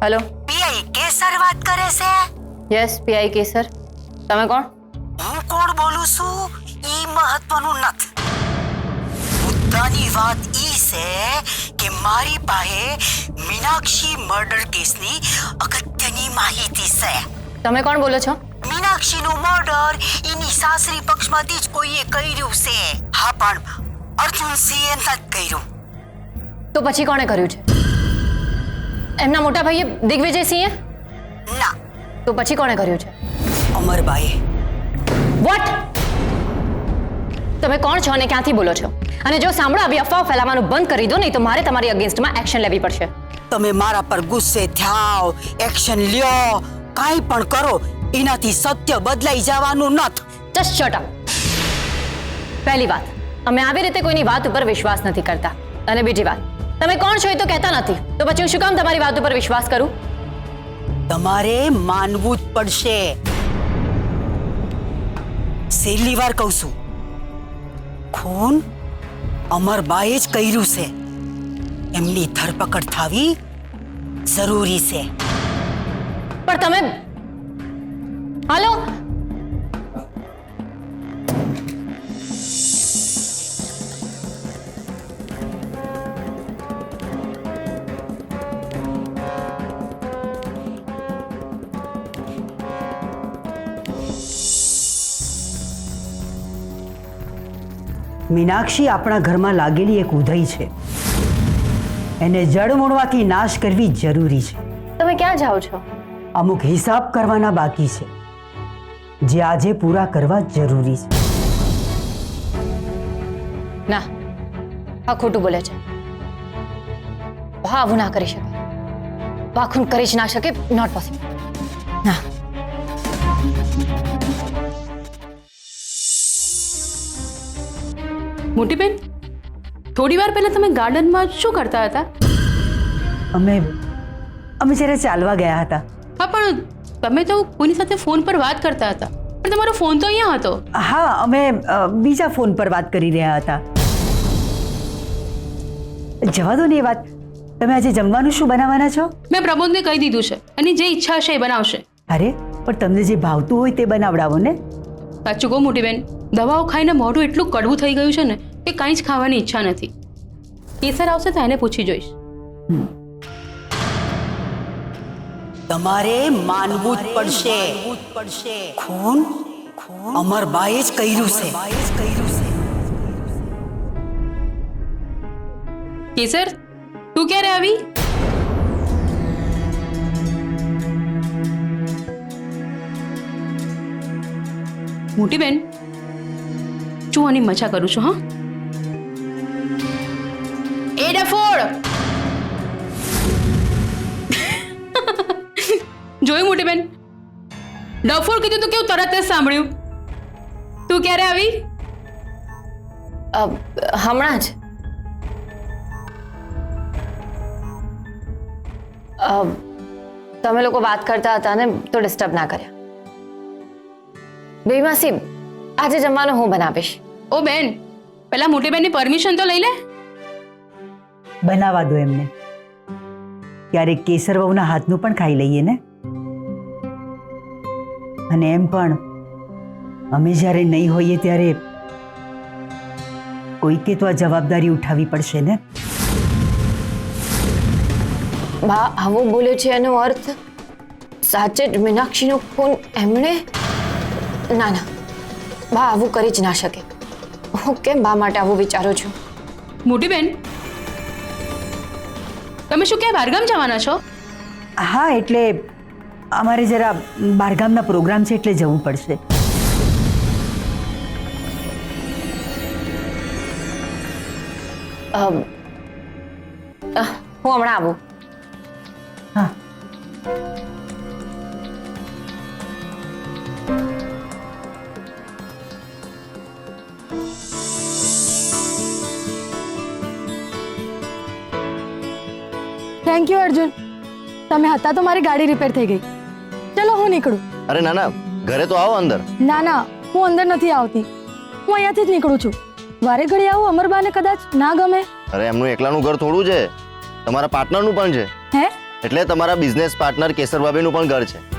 Hello PI કેસર વાત કરે છે? यस पीआई केसर તમે કોણ? હું કોણ બોલું છું ઈ મહત્વનું નથી. મુદ્દાની વાત ઈ છે કે મારી પાસે મીનાક્ષી મર્ડર કેસની અગત્યની માહિતી છે. તમે કોણ બોલો છો? મીનાક્ષીનું મર્ડર એની સાસરી પક્ષમાંથી જ કોઈએ કર્યું છે. હા, પણ અર્જુનસિંહે નથી કર્યું. તો પછી કોણે કર્યું છે? એમના મોટા ભાઈએ દિગ્વિજયસિંહે? ના, તો પછી કોણે કર્યું છે? અમરબાઈએ. વોટ? તમે કોણ છો અને ક્યાંથી બોલો છો? અને જો સાંભળો આવી અફવાઓ ફેલાવવાનું બંધ કરી દો, નહીં તો મારે તમારી અગેન્સ્ટમાં એક્શન લેવી પડશે. તમે મારા પર ગુસ્સે થાવ, એક્શન લ્યો, કાંઈ પણ કરો, એનાથી સત્ય બદલાઈ જવાનું નથી. Just shut up. પહેલી વાત, અમે આવી રીતે કોઈની વાત ઉપર વિશ્વાસ નથી કરતા. અને બીજી વાત, તમે કોણ છો એ તો કહેતા નથી, તો પછી હું શું કામ તમારી વાત ઉપર વિશ્વાસ કરું? તમારે માનવું જ પડશે. છેલ્લી વાર કહું છું, ખૂન અમરબાએ જ કર્યું છે. એમની ધરપકડ થવી જરૂરી છે. પણ તમે હાલો. મીનાક્ષી આપણા ઘરમાં લાગેલી એક ઉધઈ છે. એને જડમૂળમાંથી નાશ કરવી જરૂરી છે. તમે ક્યાં જાઓ છો? અમુક હિસાબ કરવાના બાકી છે, જે આજે પૂરા કરવા જરૂરી છે. ના, આ ખોટું બોલે છે. આવું ના કરી શકે. વાખુન કરી જ ના શકે. Not possible. ના. મોટી બેન, થોડી વાર પહેલા તમે ગાર્ડનમાં શું કરતા હતા? અમે જરા ચાલવા ગયા હતા. હા, પણ તમે તો કોઈની સાથે ફોન પર વાત કરતા હતા, પણ તમારો ફોન તો અહીંયા હતો. હા, અમે બીજા ફોન પર વાત કરી રહ્યા હતા. જવા દો ને એ વાત. તમે આજે જમવાનું શું બનાવવાના છો? મેં પ્રમોદને કહી દીધું છે, અને જે ઈચ્છા હશે એ બનાવશે. અરે, પણ તમને જે ભાવતું હોય તે બનાવડાવો ને. સાચું કહું મોટી બેન, દવાઓ ખાઈને મોઢું એટલું કડવું થઈ ગયું છે ને કે કાંઈ જ ખાવાની ઈચ્છા નથી. કેસર આવશે તો એને પૂછી જોઈશ. તમારે માનવું જ પડશે. ખૂન અમરબાએ જ કર્યું છે. કેસર, તું ક્યારે આવી? મોટી બેન, હું આની મજા કરું છું. હા, એ ડફોડ જોયું મોટી બેન? ડફોડ કીધું તો કેવું તરત જ સાંભળ્યું. તું ક્યારે આવી? હમણાં જ. તમે લોકો વાત કરતા હતા ને તો ડિસ્ટર્બ ના કર્યા. બેમાસી, આજે જમવાનું હું બનાવીશ. ઓ બેન, પેલા મોટી બેનની પરમિશન તો લઈ લે. બનાવવા દો એમને. ક્યારેક કેસર વહુના હાથનું પણ ખાઈ લઈએ ને. અને એમ પણ અમે જ્યારે નહીં હોઈએ ત્યારે કોઈકે તો આ જવાબદારી ઉઠાવવી પડશે ને. બા આવું બોલે છે એનો અર્થ સાચે જ મીનાક્ષીનો ખૂન એમણે? ના ના, બા આવું કરી જ ના શકે. હું કેમ બા માટે આવું વિચારું છું? મોટી બેન, તમે શું ક્યાં બહારગામ જવાના છો? હા, એટલે અમારે જરા બહારગામના પ્રોગ્રામ છે એટલે જવું પડશે. હું હમણાં આવું. હા. થેન્ક યુ અર્જુન, તમે હતા તો મારી ગાડી રિપેર થઈ ગઈ. ચલો હું નીકળું. અરે ના ના, ઘરે તો આવો અંદર. ના ના, હું અંદર નથી આવતી. હું અહીંયાથી જ નીકળું છું. વારે ઘડી આવું અમરબાને કદાચ ના ગમે. અરે એમનું એકલાનું ઘર થોડું છે, તમારા પાર્ટનરનું પણ છે. હે, એટલે તમારા બિઝનેસ પાર્ટનર કેસરભાભીનું પણ ઘર છે.